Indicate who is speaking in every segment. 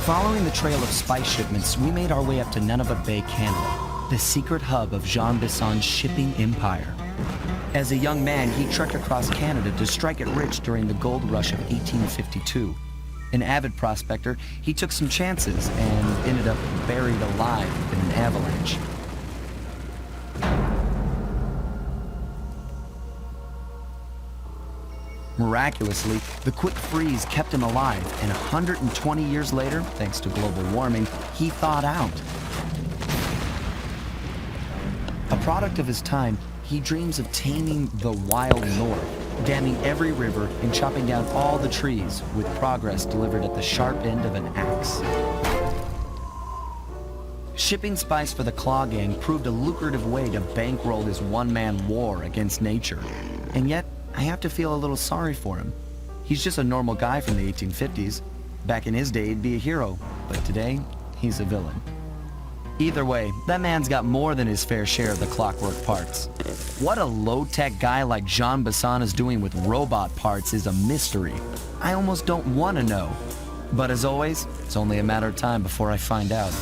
Speaker 1: Following the trail of spice shipments, we made our way up to Nunavut Bay, Canada, the secret hub of Jean Bisson's shipping empire. As a young man, he trekked across Canada to strike it rich during the gold rush of 1852. An avid prospector, he took some chances and ended up buried alive in an avalanche. Miraculously, the quick freeze kept him alive, and 120 years later, thanks to global warming, he thawed out. A product of his time, he dreams of taming the wild north, damming every river and chopping down all the trees, with progress delivered at the sharp end of an axe. Shipping spice for the Claw Gang proved a lucrative way to bankroll his one-man war against nature. And yet, I have to feel a little sorry for him. He's just a normal guy from the 1850s. Back in his day, he'd be a hero, but today, he's a villain. Either way, that man's got more than his fair share of the clockwork parts. What a low-tech guy like Jean Bisson is doing with robot parts is a mystery. I almost don't want to know. But as always, it's only a matter of time before I find out.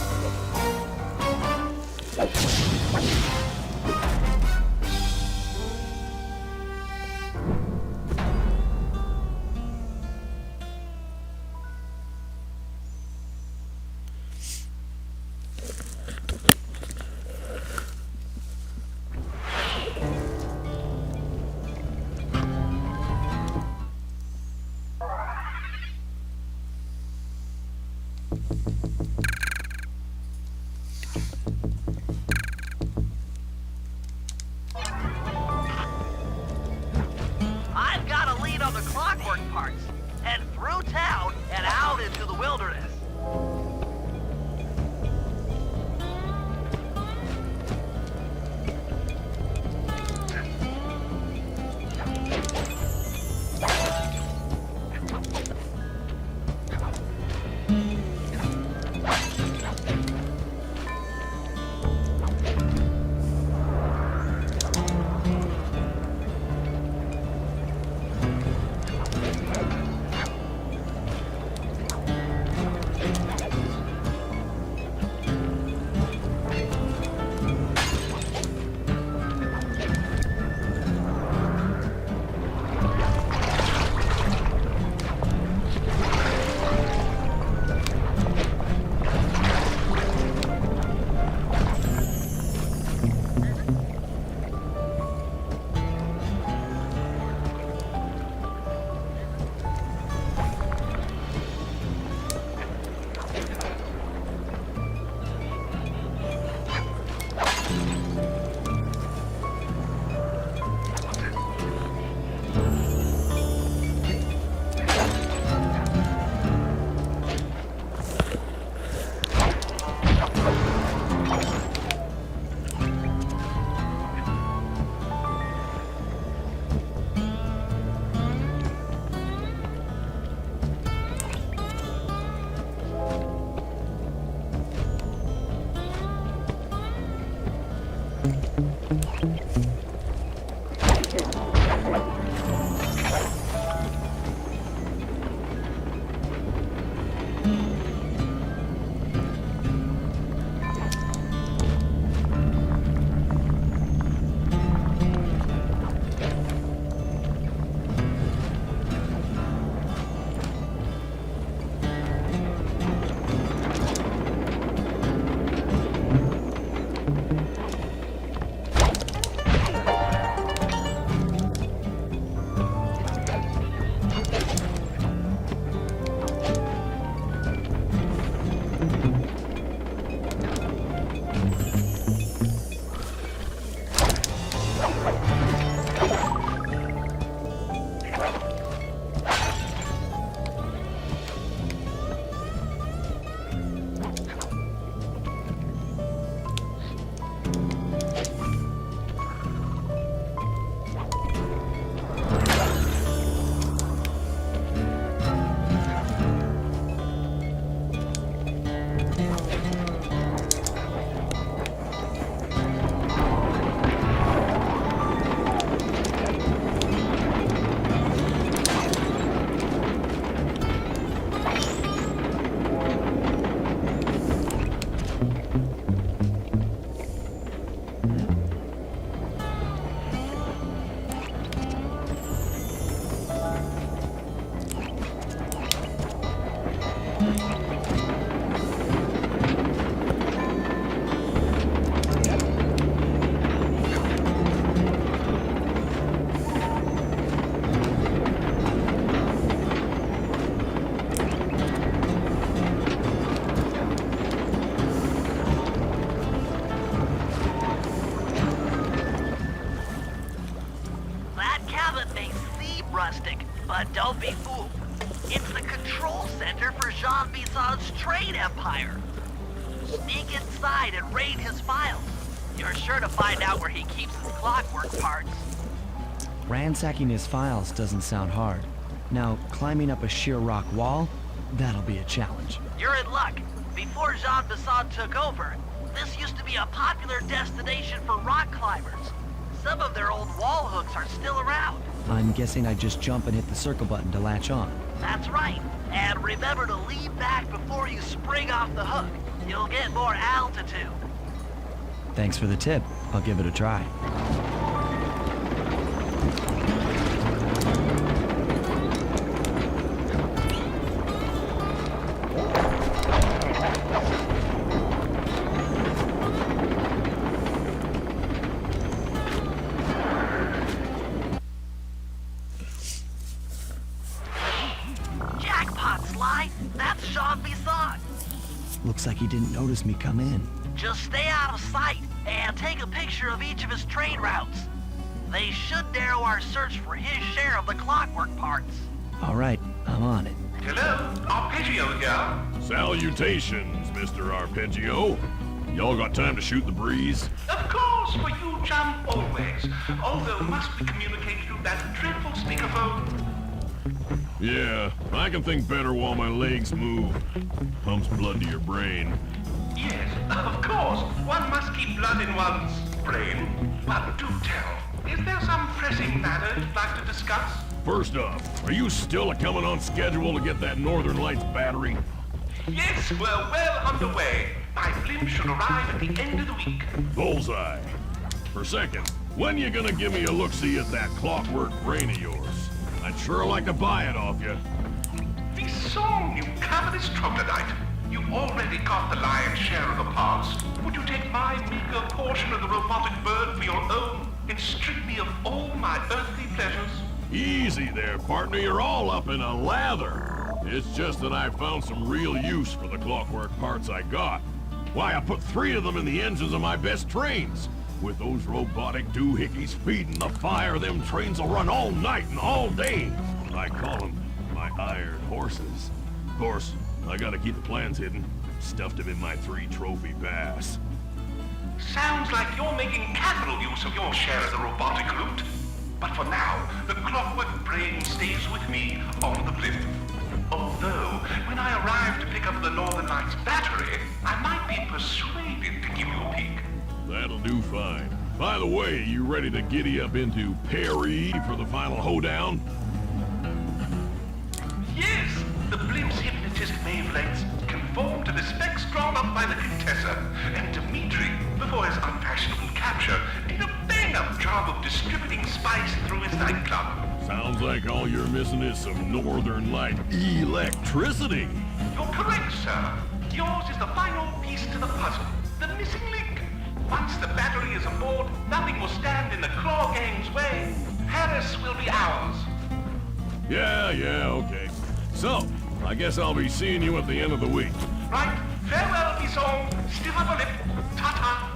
Speaker 2: I've got a lead on the clockwork parts. Head through town and out into the wilderness. It's the control center for Jean Bison's trade empire. Sneak inside and raid his files. You're sure to find out where he keeps his clockwork parts.
Speaker 1: Ransacking his files doesn't sound hard. Now, climbing up a sheer rock wall? That'll be a challenge.
Speaker 2: You're in luck. Before Jean Bison took over, this used to be a popular destination for rock climbers. Some of their old wall hooks are still around.
Speaker 1: I'm guessing I just jump and hit the circle button to latch on.
Speaker 2: That's right. And remember to lean back before you spring off the hook. You'll get more altitude.
Speaker 1: Thanks for the tip. I'll give it a try.
Speaker 2: Jackpot, Sly. That's Jean Bison.
Speaker 1: Looks like he didn't notice me come in.
Speaker 2: Just stay out of sight and take a picture of each of his trade routes. They should narrow our search for his share of the clockwork parts.
Speaker 1: All right, I'm on it.
Speaker 3: Hello, Arpeggio here.
Speaker 4: Salutations, Mr. Arpeggio. Y'all got time to shoot the breeze?
Speaker 3: Of course, for you jump always. Although must be communicated through that dreadful speakerphone.
Speaker 4: Yeah, I can think better while my legs move. Pumps blood to your brain.
Speaker 3: Yes, of course. One must keep blood in one's brain. But do tell, is there some pressing matter you'd like to discuss?
Speaker 4: First off, are you still a-coming on schedule to get that Northern Lights battery?
Speaker 3: Yes, we're well underway. My blimp should arrive at the end of the week.
Speaker 4: Bullseye. For second, when you gonna give me a look-see at that clockwork brain of yours? I'd sure like to buy it off you.
Speaker 3: The song, you cavernous troglodyte. You already got the lion's share of the parts. Would you take my meager portion of the robotic bird for your own and strip me of all my earthly pleasures?
Speaker 4: Easy there, partner. You're all up in a lather. It's just that I found some real use for the clockwork parts I got. Why, I put 3 of them in the engines of my best trains. With those robotic doohickeys feeding the fire, them trains will run all night and all day. I call them my iron horses. Of course, I gotta keep the plans hidden. Stuffed them in my 3 trophy bass.
Speaker 3: Sounds like you're making capital use of your share of the robotic route. But for now, the clockwork brain stays with me on the blimp. Although, when I arrive to pick up the Northern Lights battery, I might be persuaded to give you a peek.
Speaker 4: That'll do fine. By the way, you ready to giddy up into Perry for the final hoedown?
Speaker 3: Yes, the blimp's hypnotist wavelengths conform to the specs drawn up by the Contessa, and Dimitri, before his unfashionable capture, did a bang-up job of distributing spice through his nightclub.
Speaker 4: Sounds like all you're missing is some Northern Light electricity.
Speaker 3: You're correct, sir. Yours is the final piece to the puzzle, the missing link. Once the battery is aboard, nothing will stand in the Claw Gang's way. Paris will be ours.
Speaker 4: Yeah, okay. So, I guess I'll be seeing you at the end of the week.
Speaker 3: Right, farewell, Bison. Stiff upper lip. Ta-ta.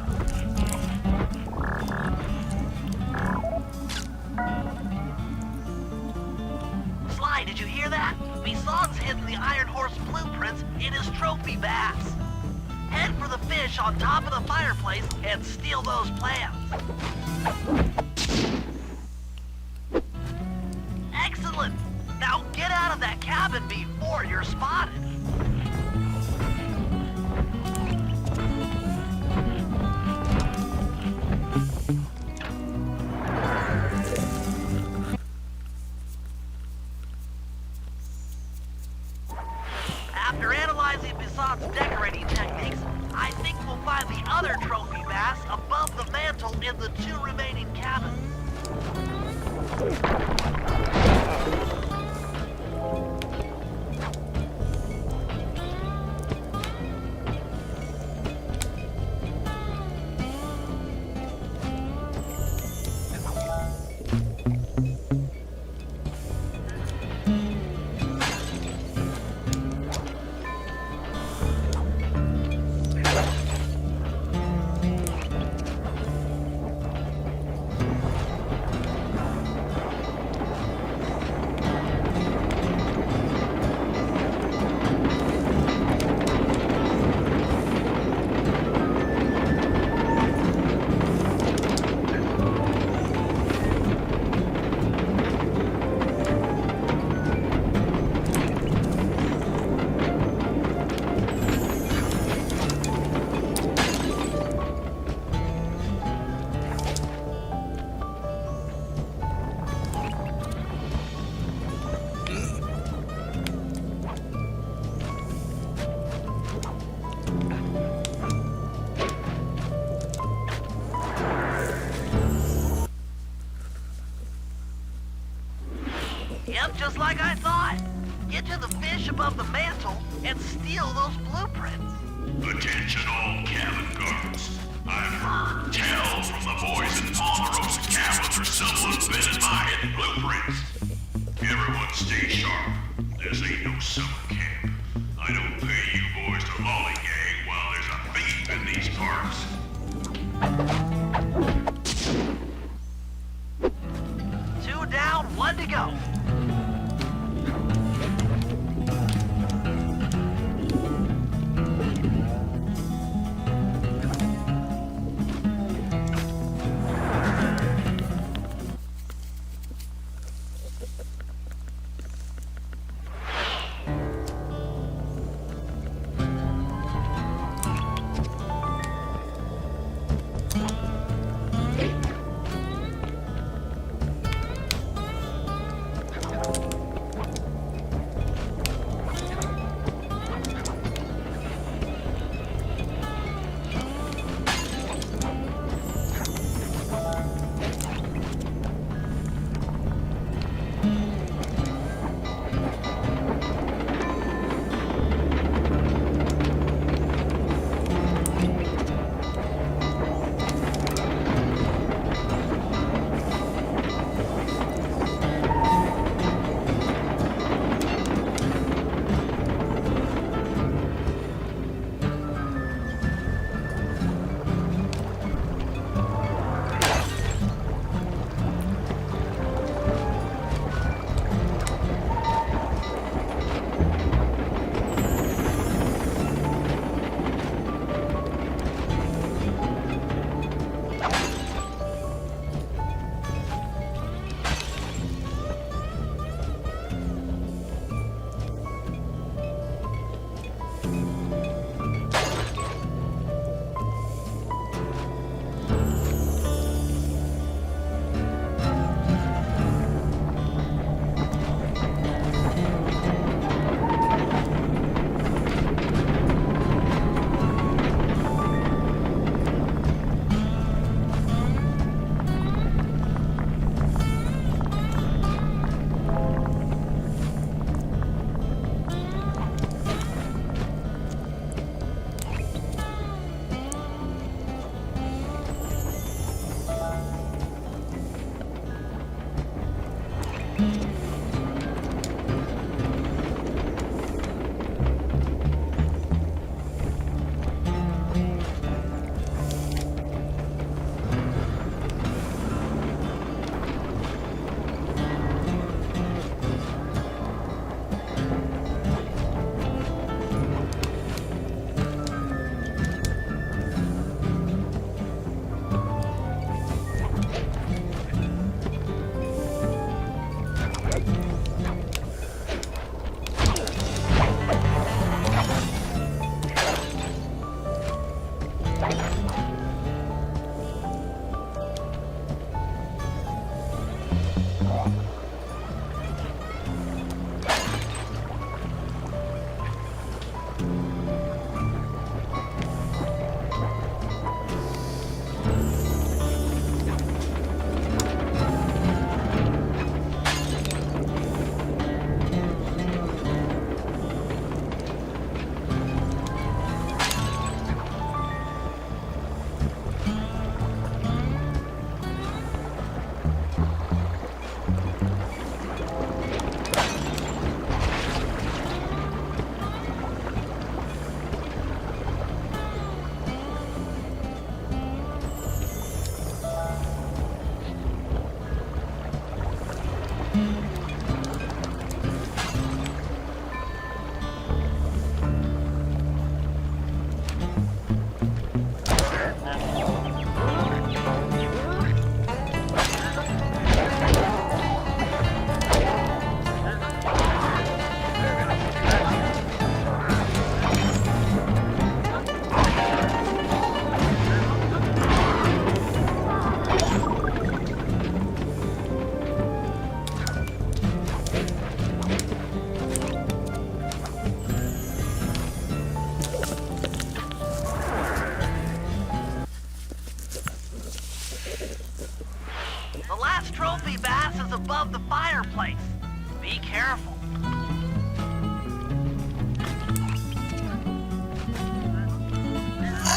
Speaker 2: Sly, did you hear that? Bison's hidden the Iron Horse blueprints in his trophy bass. Head for the fish on top of the fireplace and steal those plans. Excellent! Now get out of that cabin before you're spotted. After analyzing Bison's decorating techniques, I think we'll find the other trophy bass above the mantle in the 2 remaining cabins. like I thought. Get to the fish above the mantle and steal those blueprints.
Speaker 4: Attention all cabin guards. I've heard tell from the boys in Ponderosa cabin there's someone's been in my hidden blueprints. Everyone stay sharp. This ain't no summer camp. I don't pay you boys to lollygag while there's a thief in these parts.
Speaker 2: 2 down, 1 to go.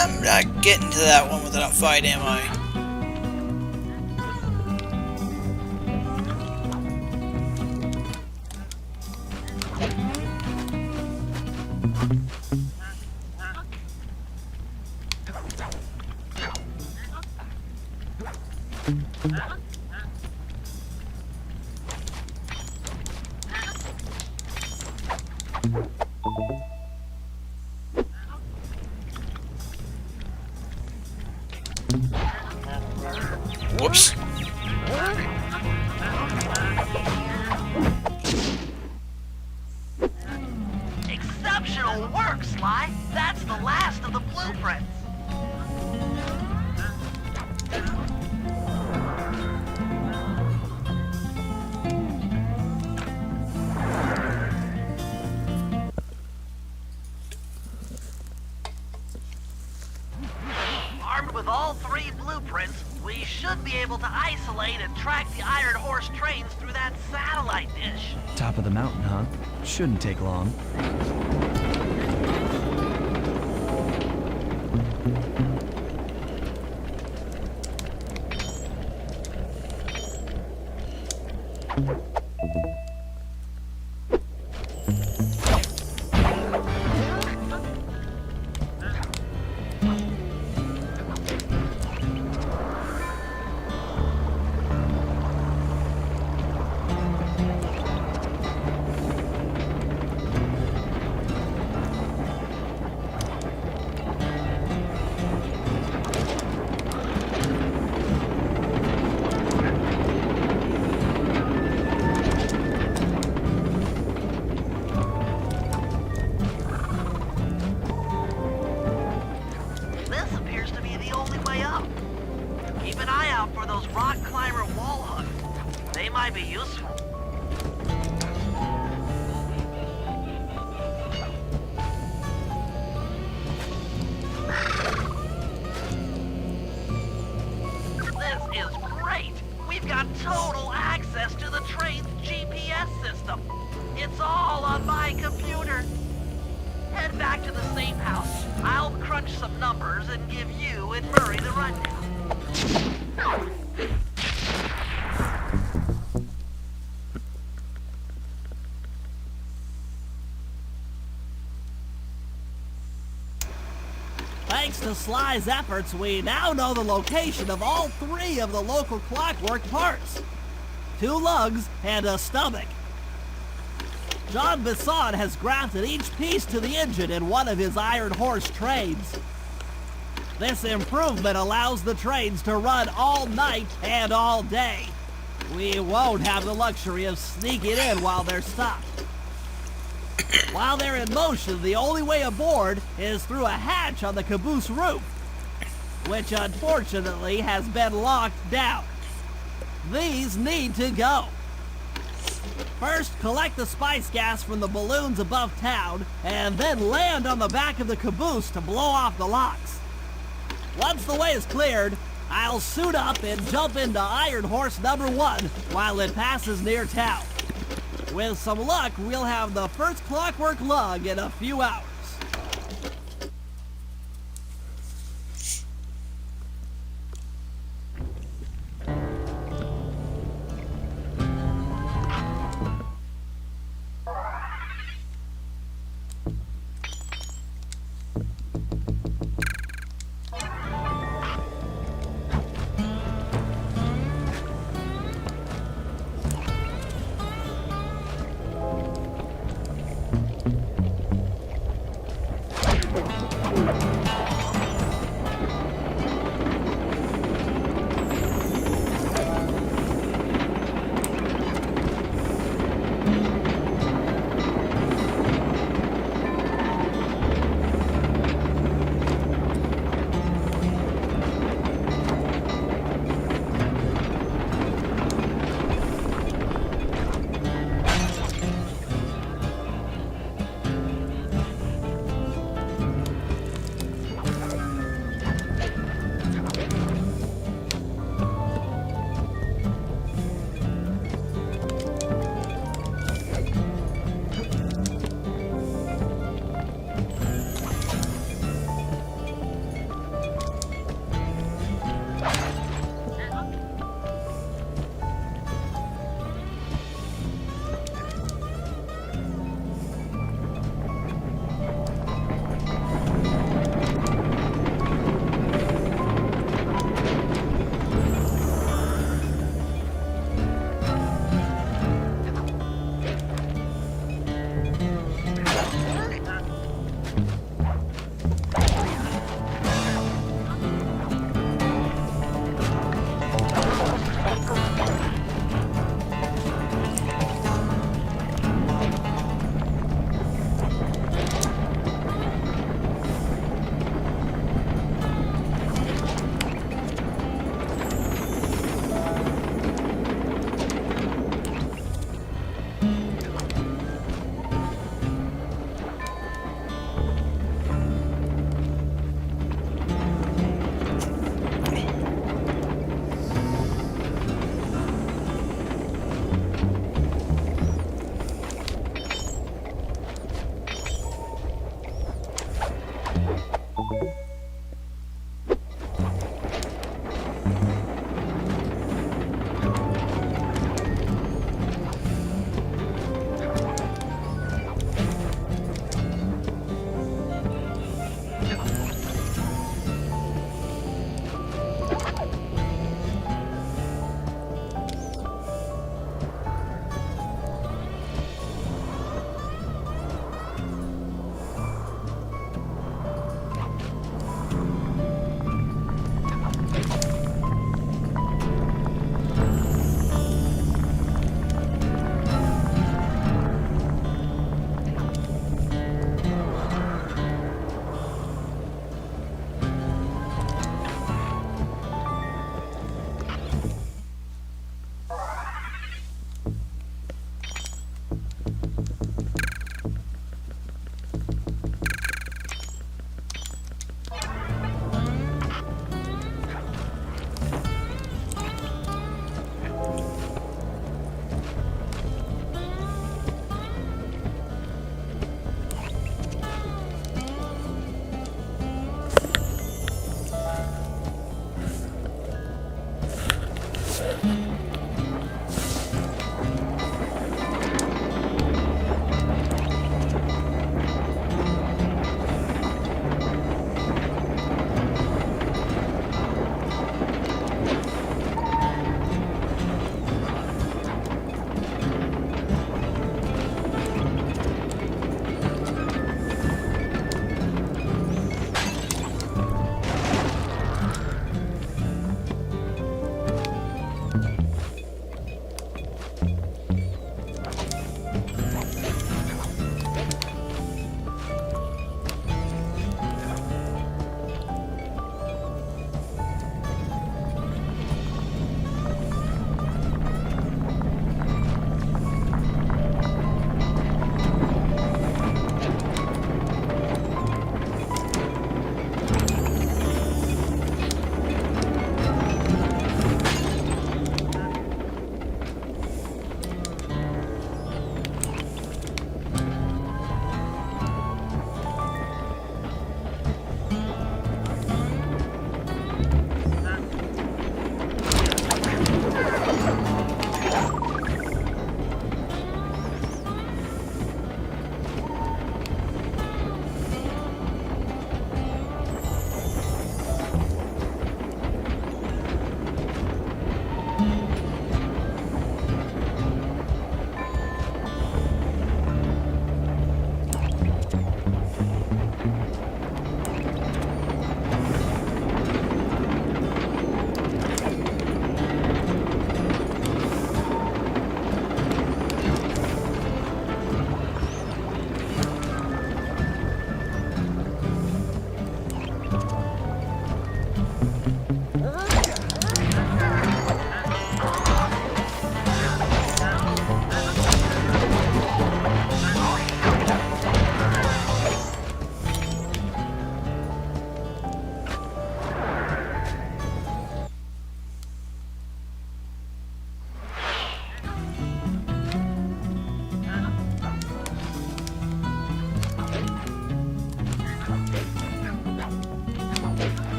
Speaker 5: I'm not getting to that one without a fight, am I? Whoops.
Speaker 2: Exceptional work, Sly. That's the last of the blueprints. Armed with all 3 blueprints, we should be able to isolate and track the Iron Horse trains through that satellite dish.
Speaker 1: Top of the mountain, huh? Shouldn't take long.
Speaker 2: This appears to be the only way up. Keep an eye out for those rock climber wall hooks. They might be useful. This is great. We've got total access to the train's GPS system. It's all on my computer. Head back to the safe house. I'll crunch some numbers and give you and Murray the rundown.
Speaker 6: Thanks to Sly's efforts, we now know the location of all 3 of the local clockwork parts. 2 lugs and a stomach. John Bisson has grafted each piece to the engine in one of his Iron Horse trains. This improvement allows the trains to run all night and all day. We won't have the luxury of sneaking in while they're stopped. While they're in motion, the only way aboard is through a hatch on the caboose roof, which unfortunately has been locked down. These need to go. First, collect the spice gas from the balloons above town, and then land on the back of the caboose to blow off the locks. Once the way is cleared, I'll suit up and jump into Iron Horse number 1 while it passes near town. With some luck, we'll have the first clockwork lug in a few hours.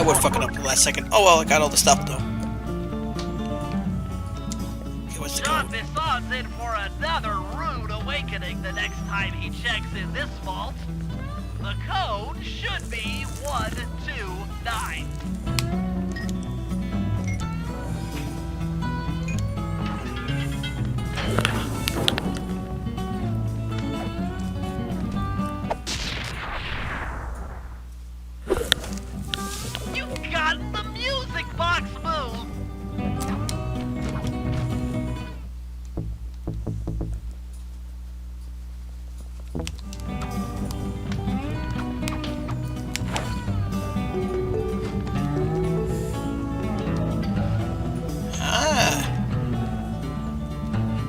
Speaker 5: I would fuck it up at the last second. Oh well, I got all the stuff though. Okay, what's the
Speaker 2: John
Speaker 5: code?
Speaker 2: Bison, Sean's in for another rude awakening the next time he checks in this vault. The code should be 129. You got the music box move!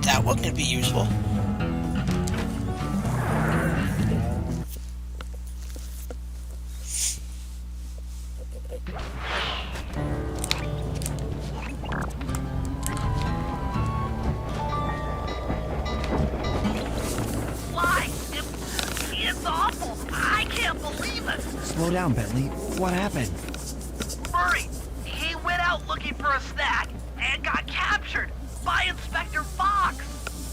Speaker 5: That one could be useful.
Speaker 2: Why? It's awful. I can't believe it.
Speaker 1: Slow down, Bentley. What happened?
Speaker 2: Murray, he went out looking for a snack and got captured by Inspector Fox.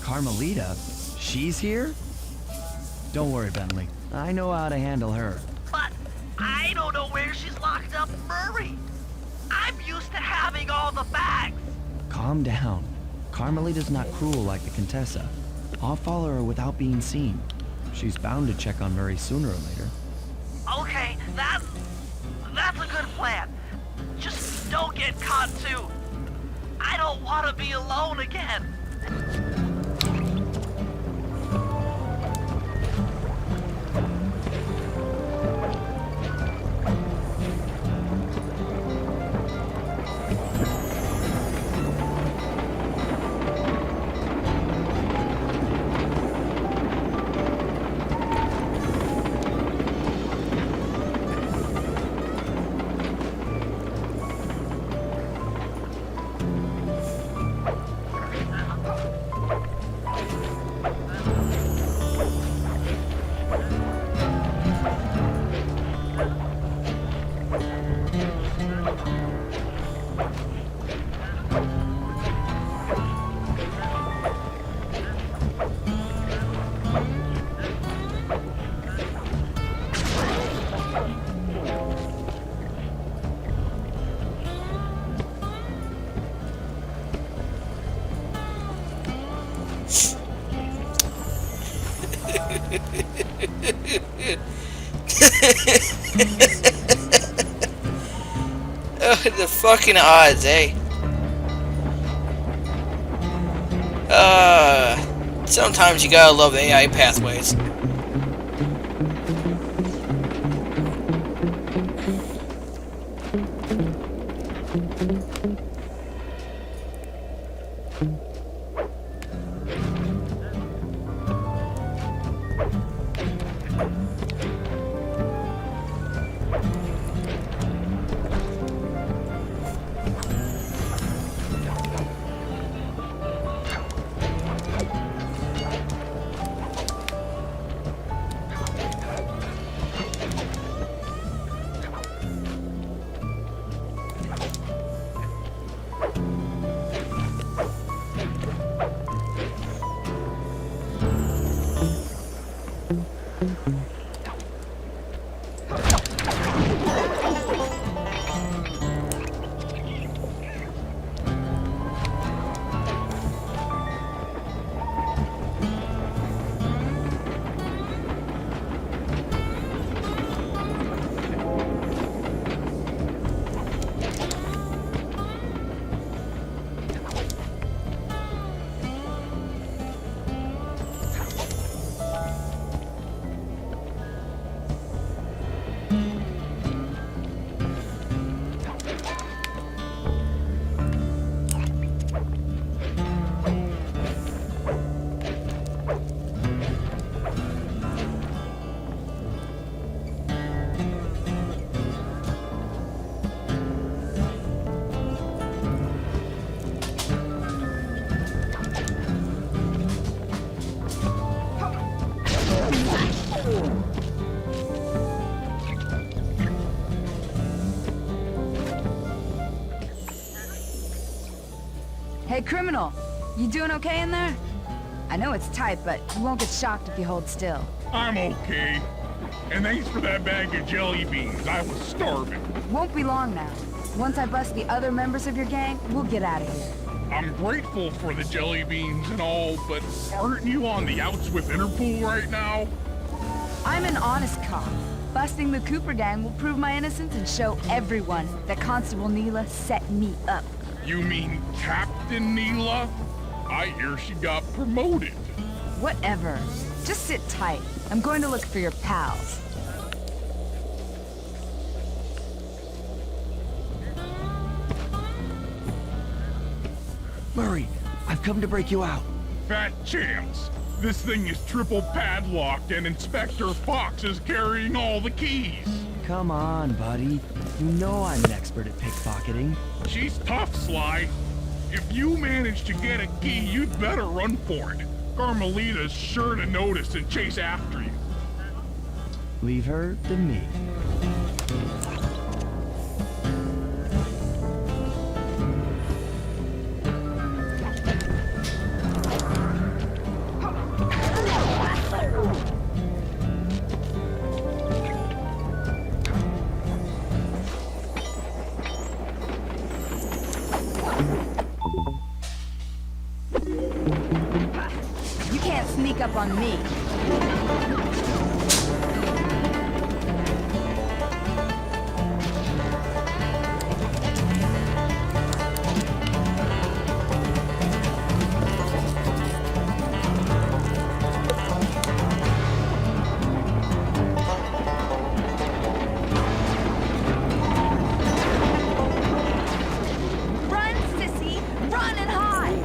Speaker 1: Carmelita? She's here? Don't worry, Bentley. I know how to handle her.
Speaker 2: But I don't know where she's locked up, Murray. I'm used to having all the facts.
Speaker 1: Calm down. Carmelita's not cruel like the Contessa. I'll follow her without being seen. She's bound to check on Murray sooner or later.
Speaker 2: Okay, that's a good plan. Just don't get caught too. I don't want to be alone again.
Speaker 5: Oh, the fucking odds, eh? Sometimes you gotta love AI pathways.
Speaker 7: Hey, criminal! You doing okay in there? I know it's tight, but you won't get shocked if you hold still.
Speaker 8: I'm okay. And thanks for that bag of jelly beans. I was starving.
Speaker 7: Won't be long now. Once I bust the other members of your gang, we'll get out of here.
Speaker 8: I'm grateful for the jelly beans and all, but aren't you on the outs with Interpol right now?
Speaker 7: I'm an honest cop. Busting the Cooper gang will prove my innocence and show everyone that Constable Neela set me up.
Speaker 8: You mean Captain Neela? I hear she got promoted.
Speaker 7: Whatever. Just sit tight. I'm going to look for your pals.
Speaker 1: Murray, I've come to break you out.
Speaker 8: Fat chance. This thing is triple padlocked and Inspector Fox is carrying all the keys.
Speaker 1: Come on, buddy. You know I'm an expert at pickpocketing.
Speaker 8: She's tough, Sly. If you manage to get a key, you'd better run for it. Carmelita's sure to notice and chase after you.
Speaker 1: Leave her to me.
Speaker 7: You can't sneak up on me. Run, sissy! Run and hide!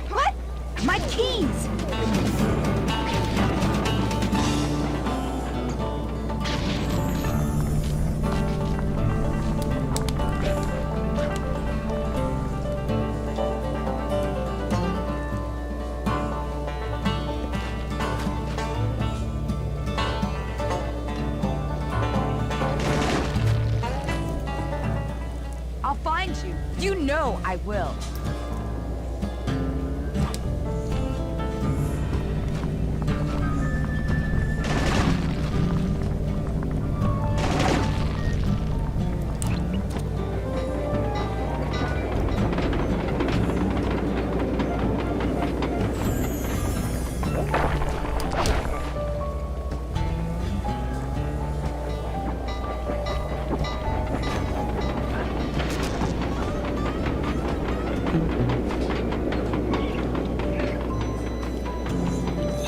Speaker 7: What? My keys! I'll find you. You know I will.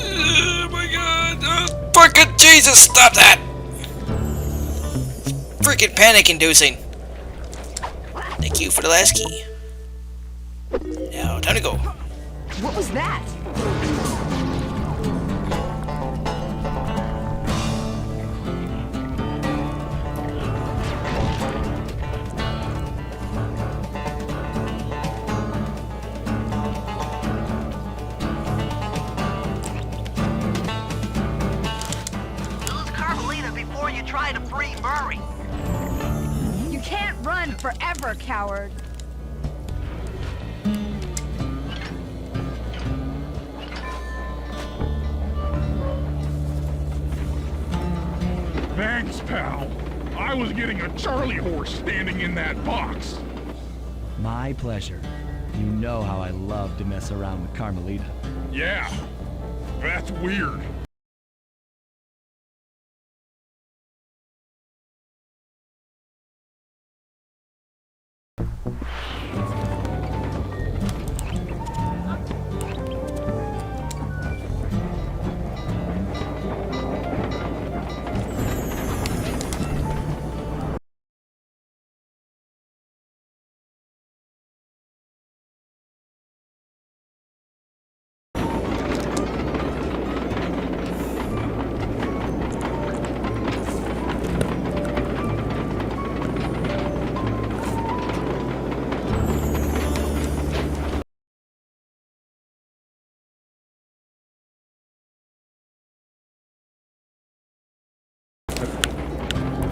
Speaker 5: Oh my god. Oh, fucking Jesus, stop that! Freaking panic inducing. Thank you for the last key. Now, time to go.
Speaker 7: What was that?
Speaker 2: Lose Carmelita before you try to free Murray.
Speaker 7: You can't run forever, coward.
Speaker 8: Thanks, pal. I was getting a Charlie horse standing in that box.
Speaker 1: My pleasure. You know how I love to mess around with Carmelita.
Speaker 8: Yeah, that's weird.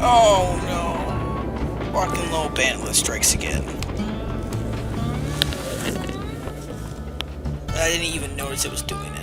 Speaker 5: Oh no. Walking low bandwidth strikes again. I didn't even notice it was doing it.